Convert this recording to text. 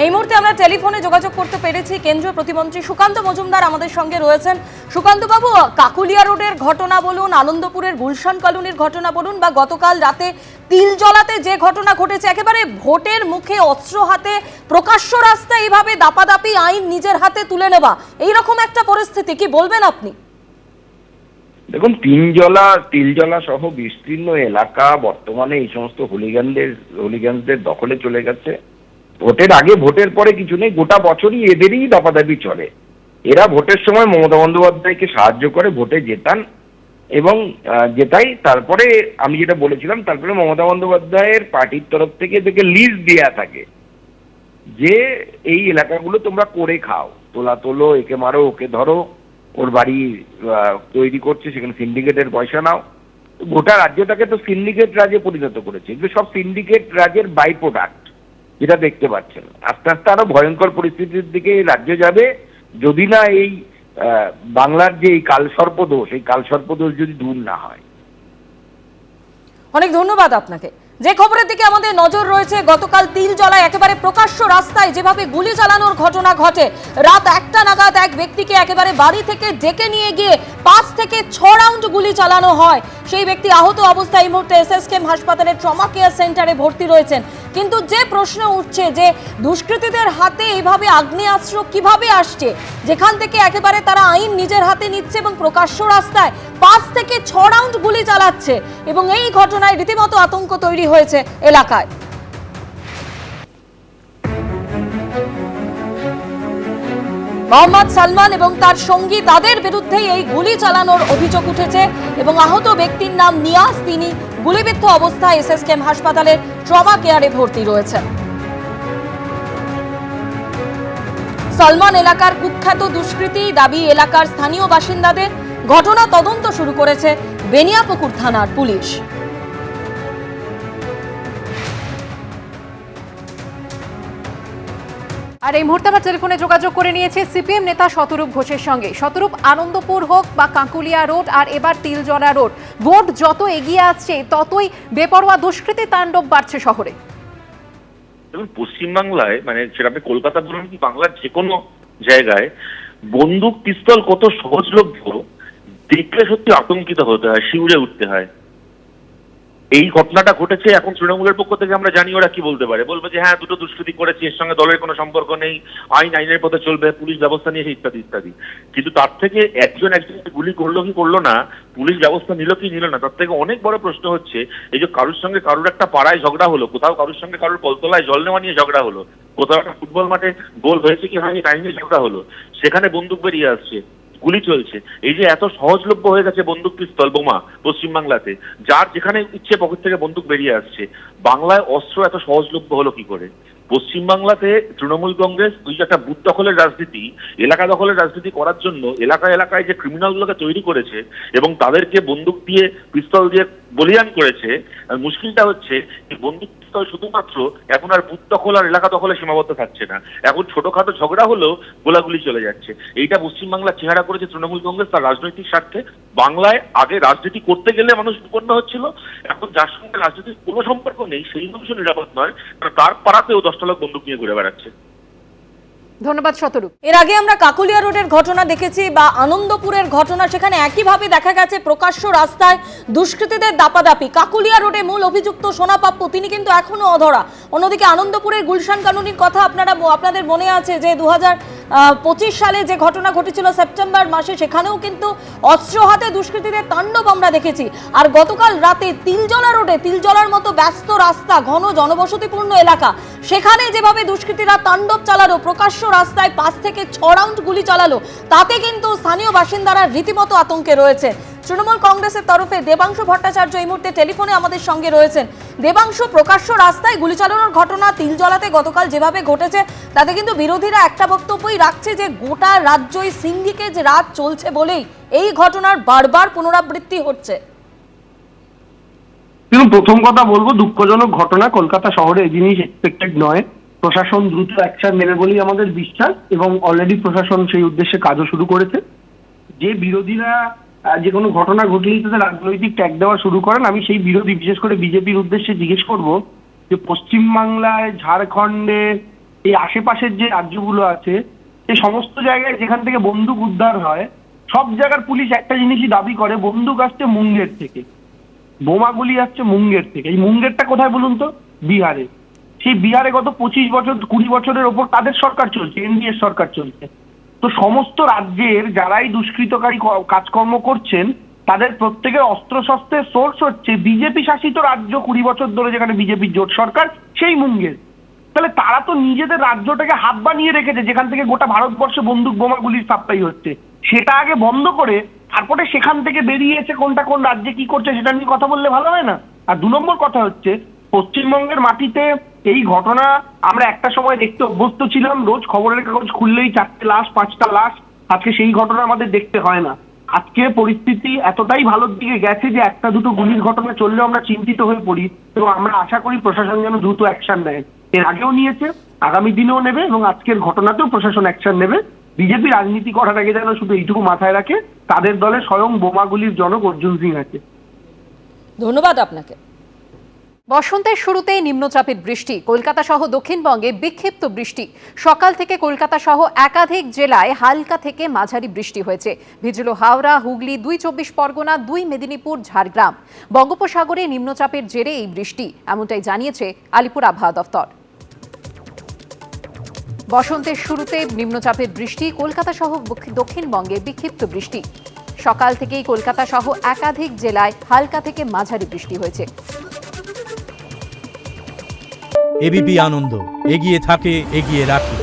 এই মুহূর্তে আমরা টেলিফোনে যোগাযোগ করতে পেরেছি কেন্দ্রীয় প্রতিমন্ত্রী সুকান্ত মজুমদার আমাদের সঙ্গে রয়েছেন। সুকান্ত বাবু, কাকুলিয়া রোডের ঘটনা বলুন, আনন্দপুরের গুলশান কলোনির ঘটনা বলুন, বা গতকাল রাতে তিলজলাতে যে ঘটনা ঘটেছে, একেবারে ভোটের মুখে অস্ত্র হাতে প্রকাশ্য রাস্তায় এইভাবে দাপাদাপি, আইন নিজের হাতে তুলে নেওয়া, এইরকম একটা পরিস্থিতি, কি বলবেন আপনি? দেখুন, তিলজলা সহ বিস্তীর্ণ এলাকা বর্তমানে এই সমস্ত হুলিগানদের দখলে চলে গেছে। ভোটের আগে ভোটের পরে কিছু নেই, গোটা বছরই এদেরই দাপাদাপি চলে। এরা ভোটের সময় মমতা বন্দ্যোপাধ্যায়কে সাহায্য করে ভোটে জেতান এবং জেতাই। তারপরে আমি যেটা বলেছিলাম, তারপরে মমতা বন্দ্যোপাধ্যায়ের পার্টির তরফ থেকে এদেরকে লিস্ট দেয়া থাকে যে এই এলাকাগুলো তোমরা করে খাও, তোলো, একে মারো, ওকে ধরো, ওর বাড়ি তৈরি করছে, সেখানে সিন্ডিকেটের পয়সা নাও। গোটা রাজ্যটাকে তো সিন্ডিকেট রাজ্যে পরিণত করেছে। এগুলো সব সিন্ডিকেট রাজ্যের বাই প্রোডাক্ট, যেটা দেখতে পাচ্ছেন। আস্তে আস্তে আরো ভয়ঙ্কর পরিস্থিতির দিকে রাজ্য যাবে যদি না এই বাংলার যে এই কালসর্পদোষ, এই কালসর্পদোষ যদি দূর না হয়। অনেক ধন্যবাদ আপনাকে। যে খবরের দিকে আমাদের নজর রয়েছে, গতকাল তিলজলায় একেবারে প্রকাশ্য রাস্তায় যেভাবে গুলি চালানোর ঘটনা ঘটে, রাত 1টা নাগাদ এক ব্যক্তিকে একেবারে বাড়ি থেকে ডেকে নিয়ে গিয়ে 5 থেকে 6 রাউন্ড গুলি চালানো হয়। সেই ব্যক্তি আহত অবস্থায় এই মুহূর্তে এসএসকেএম হাসপাতালের ট্রমা কেয়ার সেন্টারে ভর্তি রয়েছেন। কিন্তু যে প্রশ্ন উঠছে যে দুষ্কৃতীদের হাতে এইভাবে আগ্নেয়াস্ত্র কিভাবে আসছে, যেখান থেকে একেবারে তারা আইন নিজের হাতে নিচ্ছে এবং প্রকাশ্য রাস্তায় 5 থেকে 6 রাউন্ড গুলি চালাচ্ছে, এবং এই ঘটনায় রীতিমতো আতঙ্ক তৈরি হয়েছে এলাকায়। মোহাম্মদ সালমান এবং তার সঙ্গী, তাদের বিরুদ্ধেই এই গুলি চালানোর অভিযোগ উঠেছে এবং আহত ব্যক্তির নাম নিয়াজ, তিনি গুলিবিদ্ধ অবস্থায় এসএসকেএম হাসপাতালের ট্রমা কেয়ারে ভর্তি রয়েছেন। সালমান এলাকার কুখ্যাত দুষ্কৃতী, দাবি এলাকার স্থানীয় বাসিন্দাদের। ঘটনা তদন্ত শুরু করেছে বেনিয়াপুকুর থানার পুলিশ। আর এই মুহূর্তে আমরা টেলিফোনে যোগাযোগ করে নিয়েছি সিপিএম নেতা শতরূপ ঘোষের সঙ্গে। শতরূপ, আনন্দপুর হোক বা কাকুলিয়া রোড আর এবার তিলজলা রোড, ভোট যত এগিয়ে আসছে ততই বেপরোয়া দুষ্কৃতী তাণ্ডব বাড়ছে শহরে। দেখুন, পশ্চিমবাংলায়, মানে সেটা আপনি কলকাতা বলুন কি বাংলার যে কোনো জায়গায়, বন্দুক পিস্তল কত সহজলভ্য দেখলে সত্যি আতঙ্কিত হতে হয়, শিউরে উঠতে হয়। এই ঘটনাটা ঘটেছে, এখন তৃণমূলের পক্ষ থেকে আমরা জানি ওরা কি বলতে পারে, বলবে যে হ্যাঁ, দুটো দুষ্কৃতী করেছে, এর সঙ্গে দলের কোনো সম্পর্ক নেই, আইনের পথে চলবে, পুলিশ ব্যবস্থা নিয়েছে, ইত্যাদি ইত্যাদি। কিন্তু তার থেকে একজনকে গুলি করলো কি করলো না, পুলিশ ব্যবস্থা নিল কি নিল না, তার থেকে অনেক বড় প্রশ্ন হচ্ছে এই যে কারোর সঙ্গে কারোর একটা পাড়ায় ঝগড়া হলো, কোথাও কারোর সঙ্গে কারোর কলতলায় জল নেওয়া নিয়ে ঝগড়া হলো, কোথাও একটা ফুটবল মাঠে গোল হয়েছে কি হয়নি তাই নিয়ে ঝগড়া হলো, সেখানে বন্দুক বেরিয়ে আসছে, গুলি চলছে। এই যে এত সহজলভ্য হয়ে গেছে বন্দুক পিস্তল বোমা পশ্চিমবাংলাতে, যার যেখানে ইচ্ছে পকেট থেকে বন্দুক বেরিয়ে আসছে, বাংলায় অস্ত্র এত সহজলভ্য হলো কি করে? পশ্চিমবাংলাতে তৃণমূল কংগ্রেস ওই যে একটা বুথ দখলের রাজনীতি, এলাকা দখলের রাজনীতি করার জন্য এলাকায় এলাকায় যে ক্রিমিনালগুলোকে তৈরি করেছে এবং তাদেরকে বন্দুক দিয়ে পিস্তল দিয়ে বলিয়ান করেছে। মুশকিলটা হচ্ছে বন্দুক পিস্তল শুধুমাত্র এখন আর বুথ দখল আর এলাকা দখলে সীমাবদ্ধ থাকছে না, এখন ছোটখাটো ঝগড়া হলেও গোলাগুলি চলে যাচ্ছে। এইটা পশ্চিমবাংলার চেহারা করেছে তৃণমূল কংগ্রেস তার রাজনৈতিক স্বার্থে। বাংলায় আগে রাজনীতি করতে গেলে মানুষ বিপন্ন হচ্ছিল, এখন যার সঙ্গে রাজনীতির কোনো সম্পর্ক নেই সেই মানুষ নিরাপদ নয়, কারণ তার পাড়াতেও 10টা লোক বন্দুক নিয়ে ঘুরে বেড়াচ্ছে। ধন্যবাদ শতরূপ। এর আগে আমরা কাকুলিয়া রোডের ঘটনা দেখেছি বা আনন্দপুরের ঘটনা, সেখানে একইভাবে দেখা গেছে প্রকাশ্য রাস্তায় দুষ্কৃতীদের দাপাদাপি। কাকুলিয়া রোডে মূল অভিযুক্ত সোনাপাপ্পু, তিনি কিন্তু এখনো অধরা। অন্যদিকে আনন্দপুরের গুলশান কলোনির কথা আপনাদের মনে আছে যে 2025 সালে যে ঘটনা ঘটেছিল সেপ্টেম্বর মাসে, সেখানেও কিন্তু অস্ত্র হাতে দুষ্কৃতীদের তাণ্ডব আমরা দেখেছি। আর গতকাল রাতে তিলজলা রোডে, তিলজলার মতো ব্যস্ত রাস্তা, ঘন জনবসতিপূর্ণ এলাকা, সেখানে যেভাবে দুষ্কৃতীরা তাণ্ডব চালালো, প্রকাশ্য রাস্তায় 5 থেকে 6 রাউন্ড গুলি চালালো, তাতে কিন্তু স্থানীয় বাসিন্দারা রীতিমতো আতঙ্কে রয়েছে। তৃণমূল কংগ্রেসের তরফে দেবাংশু ভট্টাচার্য এই মুহূর্তে টেলিফোনে আমাদের সঙ্গে রয়েছেন। দেবাংশু, প্রকাশ্য রাস্তায় গুলি চালানোর ঘটনা তিলজলাতে গতকাল যেভাবে ঘটেছে, তাতে কিন্তু বিরোধীরা একটা বক্তব্যই রাখছে যে গোটা রাজ্যই সিন্ডিকেট রাজ চলছে বলেই এই ঘটনার বারবার পুনরাবৃত্তি হচ্ছে। কিন্তু প্রথম কথা বলবো, দুঃখজনক ঘটনা, কলকাতা শহরে এই জিনিস এক্সপেক্টেড নয়। প্রশাসন দ্রুত অ্যাকশন নেবে বলেই আমাদের বিশ্বাস, এবং অলরেডি প্রশাসন সেই উদ্দেশ্যে কাজও শুরু করেছে। যে বিরোধীরা যে কোনো ঘটনা ঘটলেই তাদের রাজনৈতিক ট্যাগ দেওয়া শুরু করেন, আমি সেই বিরোধী, বিশেষ করে বিজেপির উদ্দেশ্যে জিজ্ঞেস করব যে পশ্চিমবাংলায়, ঝাড়খণ্ডে এই আশেপাশের যে রাজ্যগুলো আছে এই সমস্ত জায়গায় যেখান থেকে বন্দুক উদ্ধার হয় সব জায়গার পুলিশ একটা জিনিসই দাবি করে, বন্দুক আসছে মুঙ্গের থেকে, বোমাগুলি আসছে মুঙ্গের থেকে। এই মুঙ্গেরটা কোথায় বলুন তো? বিহারে। সেই বিহারে গত 25 বছর 20 বছরের ওপর তাদের সরকার চলছে, এনডিএ সরকার চলছে। তো সমস্ত রাজ্যের যারাই দুষ্কৃতকারী কাজকর্ম করছেন তাদের প্রত্যেকের অস্ত্রশস্ত্রের সোর্স হচ্ছে বিজেপি শাসিত রাজ্য 20 বছর ধরে যেখানে বিজেপির জোট সরকার, সেই মুঙ্গের। তাহলে তারা তো নিজেদের রাজ্যটাকে হাত বানিয়ে রেখেছে যেখান থেকে গোটা ভারতবর্ষে বন্দুক বোমাগুলির সাপ্লাই হচ্ছে, সেটা আগে বন্ধ করে তারপরে সেখান থেকে বেরিয়েছে কোনটা কোন রাজ্যে কি করছে সেটা নিয়ে কথা বললে ভালো হয় না? আর 2 নম্বর কথা হচ্ছে, পশ্চিমবঙ্গের মাটিতে এই ঘটনা আমরা একটা সময় দেখতে অভ্যস্ত ছিলাম, রোজ খবরের কাগজ খুললেই 4টে লাশ 5টা লাশ। আজকে সেই ঘটনা আমাদের দেখতে হয় না। আজকে পরিস্থিতি এতটাই ভালোর দিকে গেছে যে একটা দুটো গুলির ঘটনা চললেও আমরা চিন্তিত হয়ে পড়ি, এবং আমরা আশা করি প্রশাসন যেন দ্রুত অ্যাকশন নেয়। এর আগেও নিয়েছে, আগামী দিনেও নেবে, এবং আজকের ঘটনাতেও প্রশাসন অ্যাকশন নেবে। বিজেপি রাজনীতি করার আগে যেন শুধু এইটুকু মাথায় রাখে, তাদের দলে স্বয়ং বোমাগুলির জনক অর্জুন সিং আছে। ধন্যবাদ আপনাকে। বসন্তের শুরুতেই নিম্নচাপের বৃষ্টি, কলকাতা সহ দক্ষিণবঙ্গে বিক্ষিপ্ত বৃষ্টি। সকাল থেকে কলকাতা সহ একাধিক জেলায় হালকা থেকে মাঝারি বৃষ্টি হয়েছে। ভিজল হাওড়া, হুগলি, 2 চব্বিশ পরগনা, 2 মেদিনীপুর, ঝাড়গ্রামে। বঙ্গোপসাগরে নিম্নচাপের জেরে এই বৃষ্টি, এমনটাই জানিয়েছে আলিপুর আবহাওয়া দফতর। বসন্তের শুরুতে নিম্নচাপের বৃষ্টি, কলকাতা সহ দক্ষিণবঙ্গে বিক্ষিপ্ত বৃষ্টি। সকাল থেকেই কলকাতা সহ একাধিক জেলায় হালকা থেকে মাঝারি বৃষ্টি হয়েছে। এবিপি আনন্দ, এগিয়ে থাকে, এগিয়ে রাখে।